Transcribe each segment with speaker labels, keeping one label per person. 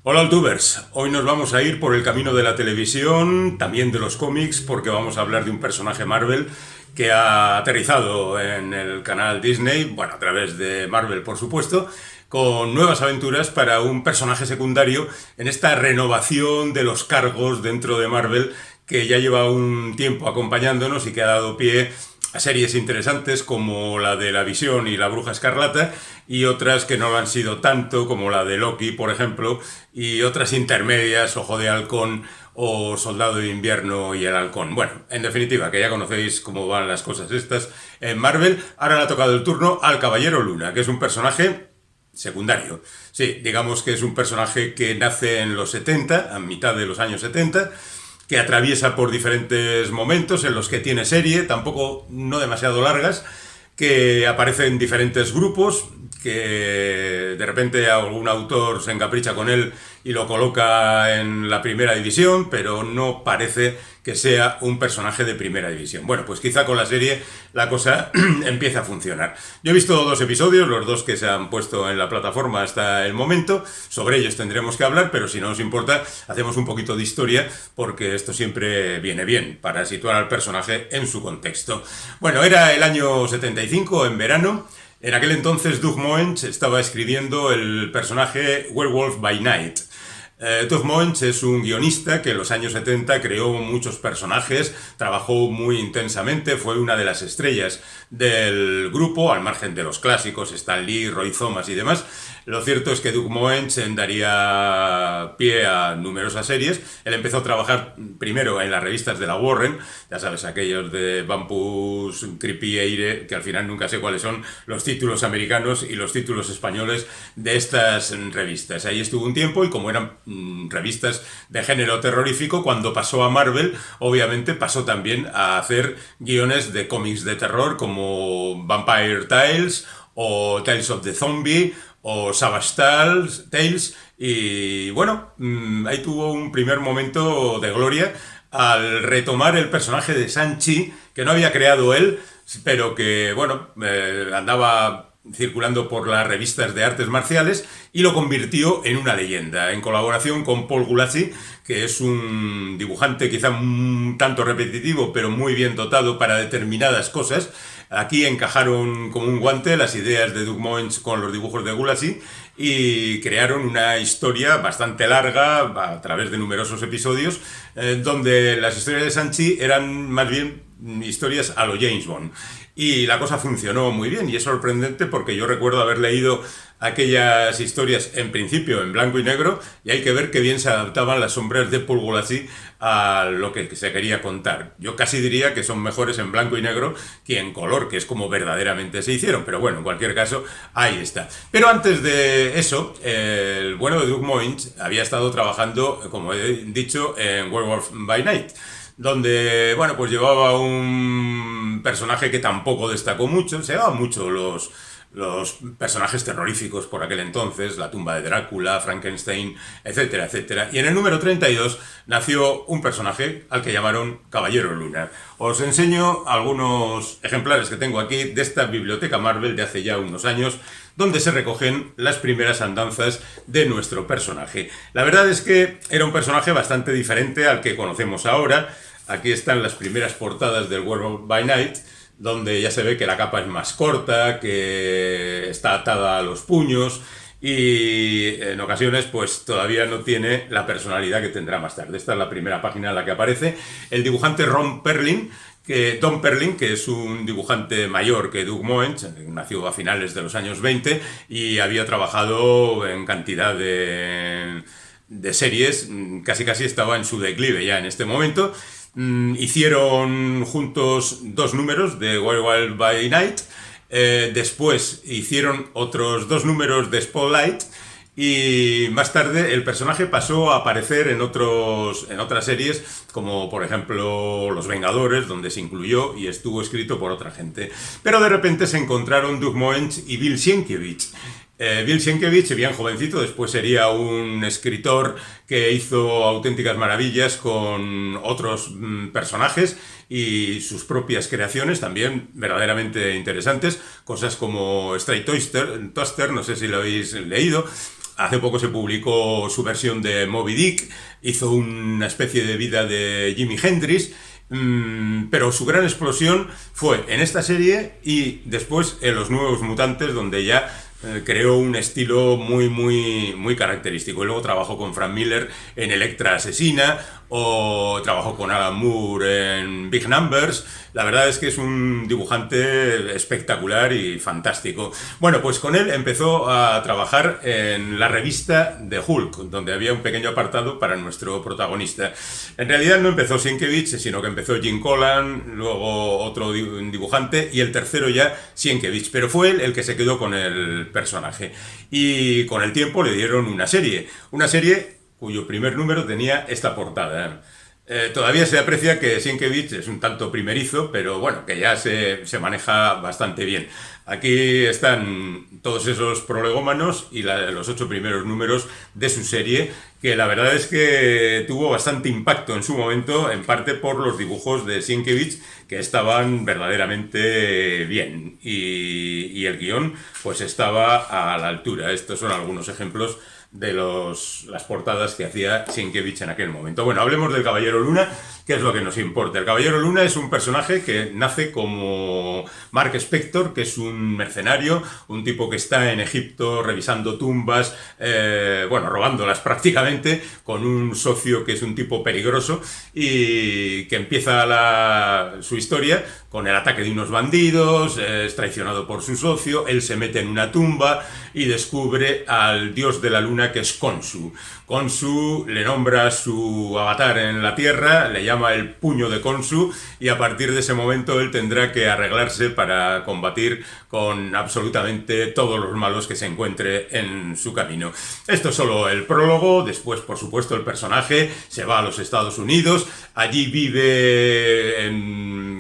Speaker 1: Hola Altubers, hoy nos vamos a ir por el camino de la televisión, también de los cómics, porque vamos a hablar de un personaje Marvel que ha aterrizado en el canal Disney, bueno, a través de Marvel por supuesto, con nuevas aventuras para un personaje secundario en esta renovación de los cargos dentro de Marvel que ya lleva un tiempo acompañándonos y que ha dado pie a series interesantes como la de La Visión y La Bruja Escarlata y otras que no lo han sido tanto como la de Loki, por ejemplo, y otras intermedias, Ojo de Halcón o Soldado de Invierno y El Halcón. Bueno, en definitiva, que ya conocéis cómo van las cosas estas en Marvel. Ahora le ha tocado el turno al Caballero Luna, que es un personaje secundario. Sí, digamos que es un personaje que nace en los 70, a mitad de los años 70, que atraviesa por diferentes momentos en los que tiene serie, tampoco no demasiado largas, que aparece en diferentes grupos, que de repente algún autor se encapricha con él y lo coloca en la primera división, pero no parece que sea un personaje de primera división. Bueno, pues quizá con la serie la cosa empieza a funcionar. Yo he visto 2 episodios, los 2 que se han puesto en la plataforma hasta el momento, sobre ellos tendremos que hablar, pero si no os importa, hacemos un poquito de historia, porque esto siempre viene bien, para situar al personaje en su contexto. Bueno, era el año 75, en verano. En aquel entonces Doug Moench estaba escribiendo el personaje Werewolf by Night. Doug Moench es un guionista que en los años 70 creó muchos personajes, trabajó muy intensamente, fue una de las estrellas del grupo, al margen de los clásicos, Stan Lee, Roy Thomas y demás. Lo cierto es que Doug Moench daría pie a numerosas series. Él empezó a trabajar primero en las revistas de la Warren, ya sabes, aquellos de Bumpus, Creepy Eire, que al final nunca sé cuáles son los títulos americanos y los títulos españoles de estas revistas. Ahí estuvo un tiempo y como eran revistas de género terrorífico, cuando pasó a Marvel, obviamente pasó también a hacer guiones de cómics de terror como Vampire Tales o Tales of the Zombie o Savage Tales, y bueno, ahí tuvo un primer momento de gloria al retomar el personaje de Shang-Chi, que no había creado él, pero que, bueno, andaba circulando por las revistas de artes marciales y lo convirtió en una leyenda, en colaboración con Paul Gulacy, que es un dibujante quizá un tanto repetitivo, pero muy bien dotado para determinadas cosas. Aquí encajaron como un guante las ideas de Doug Moench con los dibujos de Gulacy y crearon una historia bastante larga a través de numerosos episodios, donde las historias de Shang-Chi eran más bien historias a lo James Bond. Y la cosa funcionó muy bien y es sorprendente porque yo recuerdo haber leído aquellas historias en principio en blanco y negro y hay que ver qué bien se adaptaban las sombras de Paul Gulacy a lo que se quería contar. Yo casi diría que son mejores en blanco y negro que en color, que es como verdaderamente se hicieron, pero bueno, en cualquier caso, ahí está. Pero antes de eso, el bueno de Doug Moench había estado trabajando, como he dicho, en Werewolf by Night, donde, bueno, pues llevaba un personaje que tampoco destacó mucho, se llevaban mucho los personajes terroríficos por aquel entonces, la tumba de Drácula, Frankenstein, etcétera, etcétera. Y en el número 32 nació un personaje al que llamaron Caballero Luna. Os enseño algunos ejemplares que tengo aquí de esta biblioteca Marvel de hace ya unos años, donde se recogen las primeras andanzas de nuestro personaje. La verdad es que era un personaje bastante diferente al que conocemos ahora. Aquí están las primeras portadas del Werewolf by Night, donde ya se ve que la capa es más corta, que está atada a los puños y en ocasiones pues todavía no tiene la personalidad que tendrá más tarde. Esta es la primera página en la que aparece el dibujante Don Perlin, que es un dibujante mayor que Doug Moench, nació a finales de los años 20 y había trabajado en cantidad de series, casi estaba en su declive ya en este momento. Hicieron juntos 2 números de Werewolf by Night, después hicieron otros 2 números de Spotlight y más tarde el personaje pasó a aparecer en otras series, como por ejemplo Los Vengadores, donde se incluyó y estuvo escrito por otra gente. Pero de repente se encontraron Doug Moench y Bill Sienkiewicz. Bill Sienkiewicz, bien jovencito, después sería un escritor que hizo auténticas maravillas con otros personajes y sus propias creaciones también verdaderamente interesantes, cosas como Straight Toaster, no sé si lo habéis leído, Hace poco se publicó su versión de Moby Dick, hizo una especie de vida de Jimi Hendrix, pero su gran explosión fue en esta serie y después en Los Nuevos Mutantes, donde ya creó un estilo muy característico. Y luego trabajó con Frank Miller en Electra Asesina, o trabajó con Alan Moore en Big Numbers. La verdad es que es un dibujante espectacular y fantástico. Bueno, pues con él empezó a trabajar en la revista de Hulk, donde había un pequeño apartado para nuestro protagonista. En realidad no empezó Sienkiewicz, sino que empezó Jim Collan, luego otro dibujante, y el tercero ya Sienkiewicz. Pero fue él el que se quedó con el personaje. Y con el tiempo le dieron una serie cuyo primer número tenía esta portada. Todavía se aprecia que Sienkiewicz es un tanto primerizo, pero bueno, que ya se maneja bastante bien. Aquí están todos esos prolegómanos y los 8 primeros números de su serie, que la verdad es que tuvo bastante impacto en su momento, en parte por los dibujos de Sienkiewicz, que estaban verdaderamente bien. Y el guión pues estaba a la altura. Estos son algunos ejemplos de las portadas que hacía Sienkiewicz en aquel momento. Bueno, hablemos del Caballero Luna, que es lo que nos importa. El Caballero Luna es un personaje que nace como Mark Spector, que es un mercenario, un tipo que está en Egipto revisando tumbas, robándolas prácticamente, con un socio que es un tipo peligroso, y que empieza su historia con el ataque de unos bandidos, es traicionado por su socio, él se mete en una tumba y descubre al dios de la luna, que es Khonsu. Khonsu le nombra su avatar en la Tierra, le llama el puño de Khonsu, y a partir de ese momento él tendrá que arreglarse para combatir con absolutamente todos los malos que se encuentre en su camino. Esto es solo el prólogo. Después, por supuesto, el personaje se va a los Estados Unidos, allí vive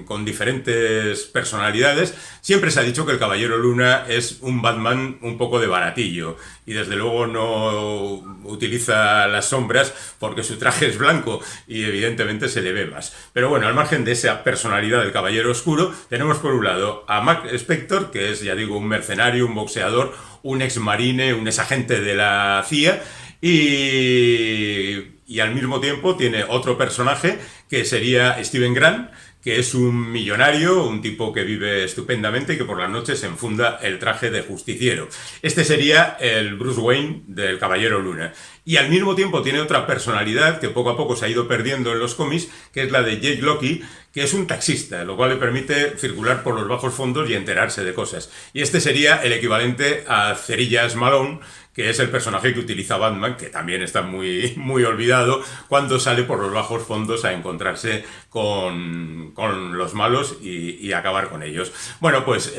Speaker 1: con diferentes personalidades. Siempre se ha dicho que el Caballero Luna es un Batman un poco de baratillo, y desde luego no utiliza las sombras porque su traje es blanco y evidentemente se le ve más. Pero bueno, al margen de esa personalidad del Caballero Oscuro, tenemos por un lado a Mark Spector, que es, ya digo, un mercenario, un boxeador, un ex marine, un ex agente de la CIA, y al mismo tiempo tiene otro personaje que sería Steven Grant, que es un millonario, un tipo que vive estupendamente y que por las noches se enfunda el traje de justiciero. Este sería el Bruce Wayne del Caballero Luna. Y al mismo tiempo tiene otra personalidad que poco a poco se ha ido perdiendo en los cómics, que es la de Jake Locke, que es un taxista, lo cual le permite circular por los bajos fondos y enterarse de cosas. Y este sería el equivalente a Cerillas Malone, que es el personaje que utiliza Batman, que también está muy olvidado, cuando sale por los bajos fondos a encontrarse con los malos y acabar con ellos. Bueno, pues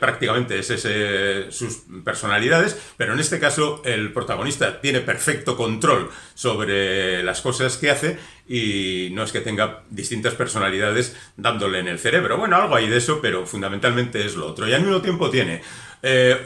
Speaker 1: prácticamente es sus personalidades, pero en este caso el protagonista tiene perfecto control sobre las cosas que hace, y no es que tenga distintas personalidades dándole en el cerebro. Bueno, algo hay de eso, pero fundamentalmente es lo otro. Y al mismo tiempo tiene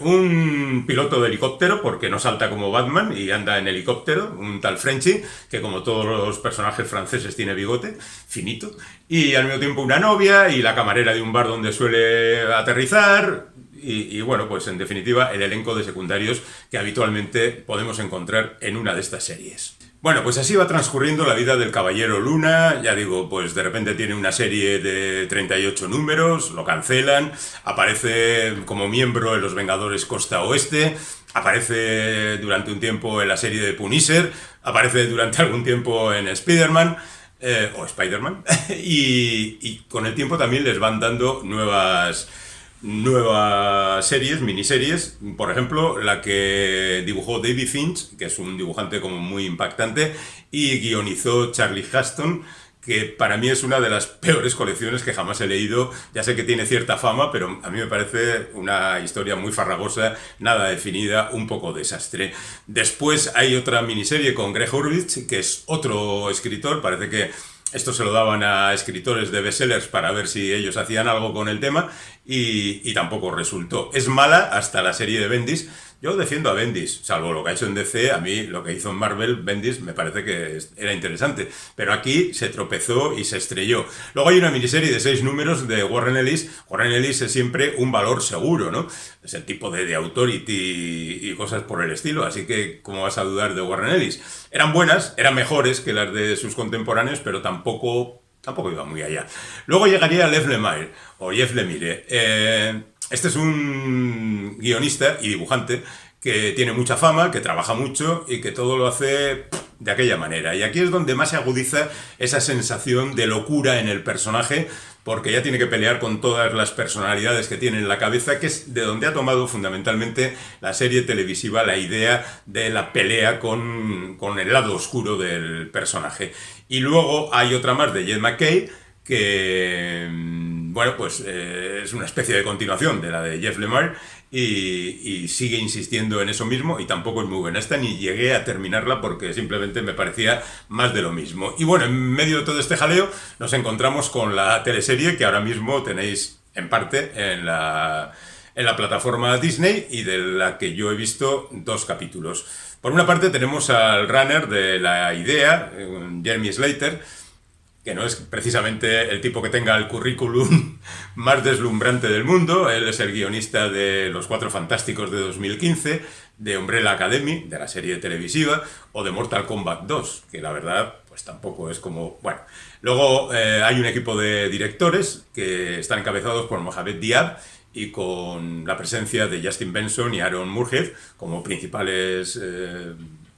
Speaker 1: un piloto de helicóptero, porque no salta como Batman y anda en helicóptero, un tal Frenchy, que como todos los personajes franceses tiene bigote finito, y al mismo tiempo una novia y la camarera de un bar donde suele aterrizar, y bueno, pues en definitiva el elenco de secundarios que habitualmente podemos encontrar en una de estas series. Bueno, pues así va transcurriendo la vida del Caballero Luna. Ya digo, pues de repente tiene una serie de 38 números, lo cancelan, aparece como miembro en Los Vengadores Costa Oeste, aparece durante un tiempo en la serie de Punisher, aparece durante algún tiempo en Spider-Man, y con el tiempo también les van dando nuevas series, miniseries. Por ejemplo, la que dibujó David Finch, que es un dibujante como muy impactante, y guionizó Charlie Huston, que para mí es una de las peores colecciones que jamás he leído. Ya sé que tiene cierta fama, pero a mí me parece una historia muy farragosa, nada definida, un poco desastre. Después hay otra miniserie con Greg Hurwitz, que es otro escritor. Parece que esto se lo daban a escritores de bestsellers para ver si ellos hacían algo con el tema, y tampoco resultó. Es mala hasta la serie de Bendis, Yo defiendo a Bendis, salvo lo que ha hecho en DC, a mí lo que hizo en Marvel, Bendis, me parece que era interesante. Pero aquí se tropezó y se estrelló. Luego hay una miniserie de 6 números de Warren Ellis. Warren Ellis es siempre un valor seguro, ¿no? Es el tipo de Authority y cosas por el estilo, así que ¿cómo vas a dudar de Warren Ellis? Eran buenas, eran mejores que las de sus contemporáneos, pero tampoco iba muy allá. Luego llegaría Jeff Lemire, o Jeff Lemire. Este es un guionista y dibujante que tiene mucha fama, que trabaja mucho y que todo lo hace de aquella manera. Y aquí es donde más se agudiza esa sensación de locura en el personaje, porque ya tiene que pelear con todas las personalidades que tiene en la cabeza, que es de donde ha tomado fundamentalmente la serie televisiva la idea de la pelea con el lado oscuro del personaje. Y luego hay otra más de Jed MacKay, que, bueno, pues es una especie de continuación de la de Jeff Lemire y sigue insistiendo en eso mismo y tampoco es muy buena. Esta ni llegué a terminarla porque simplemente me parecía más de lo mismo. Y bueno, en medio de todo este jaleo nos encontramos con la teleserie que ahora mismo tenéis en parte en la plataforma Disney y de la que yo he visto 2 capítulos. Por una parte tenemos al runner de la idea, Jeremy Slater, que no es precisamente el tipo que tenga el currículum más deslumbrante del mundo. Él es el guionista de Los Cuatro Fantásticos de 2015, de Umbrella Academy, de la serie televisiva, o de Mortal Kombat 2, que la verdad pues tampoco es como... Bueno, luego hay un equipo de directores que están encabezados por Mohamed Diab y con la presencia de Justin Benson y Aaron Moorhead como principales...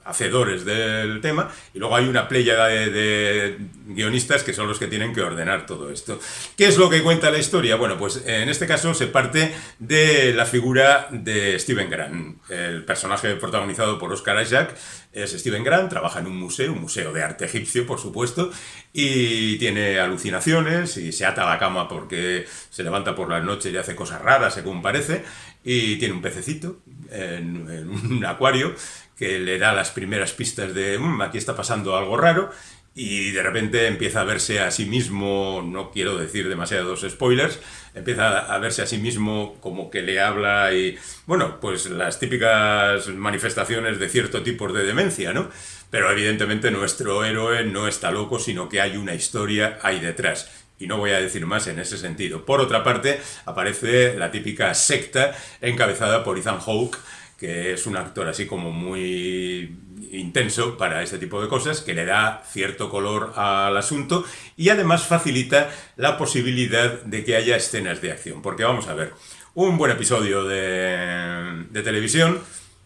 Speaker 1: hacedores del tema, y luego hay una pléyada de guionistas que son los que tienen que ordenar todo esto. ¿Qué es lo que cuenta la historia? Bueno, pues en este caso se parte de la figura de Steven Grant. El personaje protagonizado por Oscar Isaac es Steven Grant, trabaja en un museo de arte egipcio, por supuesto, y tiene alucinaciones y se ata a la cama porque se levanta por las noches y hace cosas raras, según parece, y tiene un pececito en un acuario que le da las primeras pistas de aquí está pasando algo raro, y de repente empieza a verse a sí mismo, no quiero decir demasiados spoilers, empieza a verse a sí mismo como que le habla y, bueno, pues las típicas manifestaciones de cierto tipo de demencia, ¿no? Pero evidentemente nuestro héroe no está loco, sino que hay una historia ahí detrás. Y no voy a decir más en ese sentido. Por otra parte, aparece la típica secta encabezada por Ethan Hawke, que es un actor así como muy intenso para este tipo de cosas, que le da cierto color al asunto y además facilita la posibilidad de que haya escenas de acción. Porque vamos a ver, un buen episodio de televisión,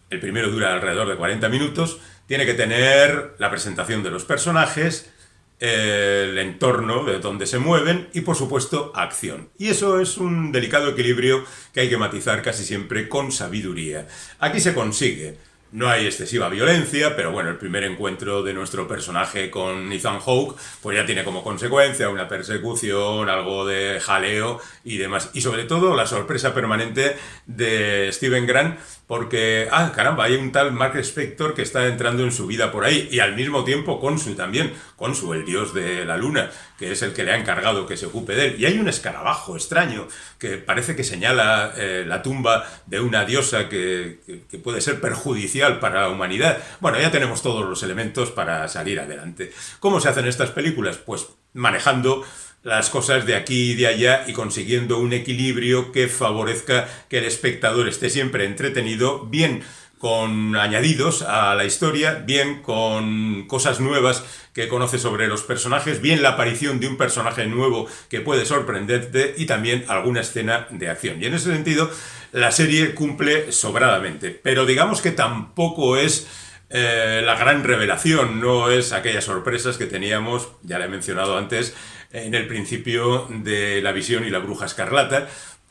Speaker 1: el primero dura alrededor de 40 minutos, tiene que tener la presentación de los personajes, el entorno de donde se mueven y, por supuesto, acción. Y eso es un delicado equilibrio que hay que matizar casi siempre con sabiduría. Aquí se consigue. No hay excesiva violencia, pero bueno, el primer encuentro de nuestro personaje con Ethan Hawke pues ya tiene como consecuencia una persecución, algo de jaleo y demás. Y sobre todo la sorpresa permanente de Steven Grant, porque, caramba, hay un tal Mark Spector que está entrando en su vida por ahí, y al mismo tiempo Khonshu también, Khonshu, el dios de la luna, que es el que le ha encargado que se ocupe de él. Y hay un escarabajo extraño que parece que señala la tumba de una diosa que puede ser perjudicial para la humanidad. Bueno, ya tenemos todos los elementos para salir adelante. ¿Cómo se hacen estas películas? Pues manejando las cosas de aquí y de allá y consiguiendo un equilibrio que favorezca que el espectador esté siempre entretenido, bien con añadidos a la historia, bien con cosas nuevas que conoce sobre los personajes, bien la aparición de un personaje nuevo que puede sorprenderte y también alguna escena de acción. Y en ese sentido, la serie cumple sobradamente, pero digamos que tampoco es la gran revelación, no es aquellas sorpresas que teníamos, ya le he mencionado antes, en el principio de La Visión y la Bruja Escarlata,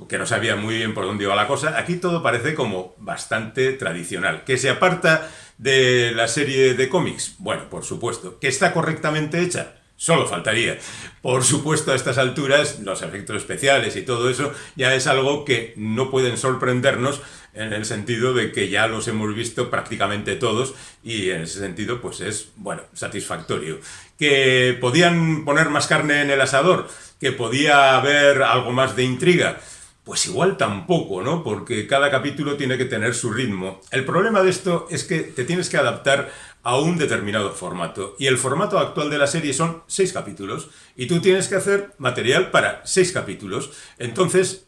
Speaker 1: que no sabía muy bien por dónde iba la cosa. Aquí todo parece como bastante tradicional. ¿Que se aparta de la serie de cómics? Bueno, por supuesto. ¿Que está correctamente hecha? Solo faltaría. Por supuesto, a estas alturas, los efectos especiales y todo eso ya es algo que no pueden sorprendernos, en el sentido de que ya los hemos visto prácticamente todos y en ese sentido pues es, bueno, satisfactorio. ¿Que podían poner más carne en el asador? ¿Que podía haber algo más de intriga? Pues igual tampoco, ¿no? Porque cada capítulo tiene que tener su ritmo. El problema de esto es que te tienes que adaptar a un determinado formato. Y el formato actual de la serie son 6 capítulos. Y tú tienes que hacer material para 6 capítulos. Entonces,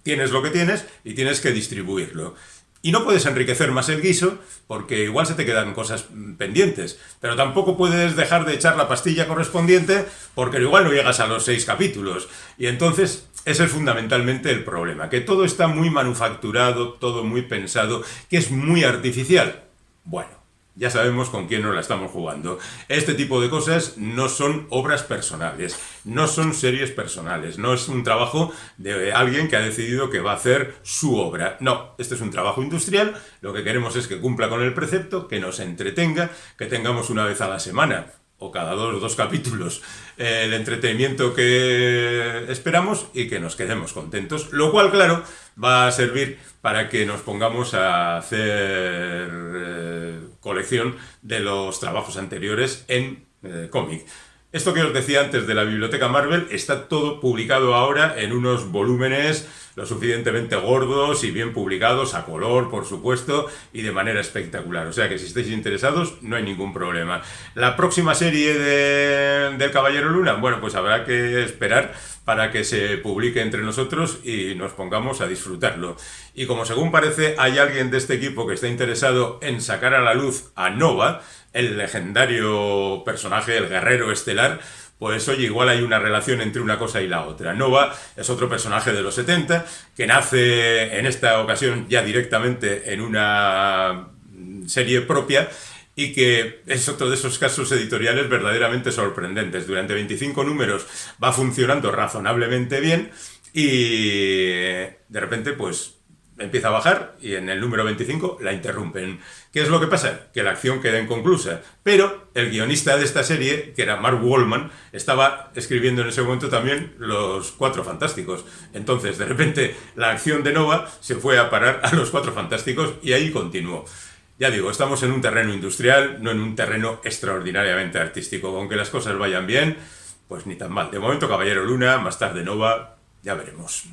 Speaker 1: tienes lo que tienes y tienes que distribuirlo. Y no puedes enriquecer más el guiso porque igual se te quedan cosas pendientes. Pero tampoco puedes dejar de echar la pastilla correspondiente porque igual no llegas a los 6 capítulos. Y entonces ese es fundamentalmente el problema. Que todo está muy manufacturado, todo muy pensado, que es muy artificial. Bueno, ya sabemos con quién nos la estamos jugando. Este tipo de cosas no son obras personales, no son series personales, no es un trabajo de alguien que ha decidido que va a hacer su obra. No, este es un trabajo industrial, lo que queremos es que cumpla con el precepto, que nos entretenga, que tengamos una vez a la semana o cada dos capítulos el entretenimiento que esperamos y que nos quedemos contentos, lo cual, claro, va a servir para que nos pongamos a hacer colección de los trabajos anteriores en cómic. Esto que os decía antes de la biblioteca Marvel está todo publicado ahora en unos volúmenes lo suficientemente gordos y bien publicados, a color, por supuesto, y de manera espectacular. O sea que si estáis interesados, no hay ningún problema. La próxima serie del Caballero Luna, bueno, pues habrá que esperar para que se publique entre nosotros y nos pongamos a disfrutarlo. Y como según parece, hay alguien de este equipo que está interesado en sacar a la luz a Nova, el legendario personaje, el guerrero estelar, pues oye, igual hay una relación entre una cosa y la otra. Nova es otro personaje de los 70 que nace en esta ocasión ya directamente en una serie propia y que es otro de esos casos editoriales verdaderamente sorprendentes. Durante 25 números va funcionando razonablemente bien y de repente pues empieza a bajar y en el número 25 la interrumpen. ¿Qué es lo que pasa? Que la acción queda inconclusa. Pero el guionista de esta serie, que era Mark Wallman, estaba escribiendo en ese momento también Los Cuatro Fantásticos. Entonces, de repente, la acción de Nova se fue a parar a Los Cuatro Fantásticos y ahí continuó. Ya digo, estamos en un terreno industrial, no en un terreno extraordinariamente artístico. Aunque las cosas vayan bien, pues ni tan mal. De momento, Caballero Luna, más tarde Nova, ya veremos.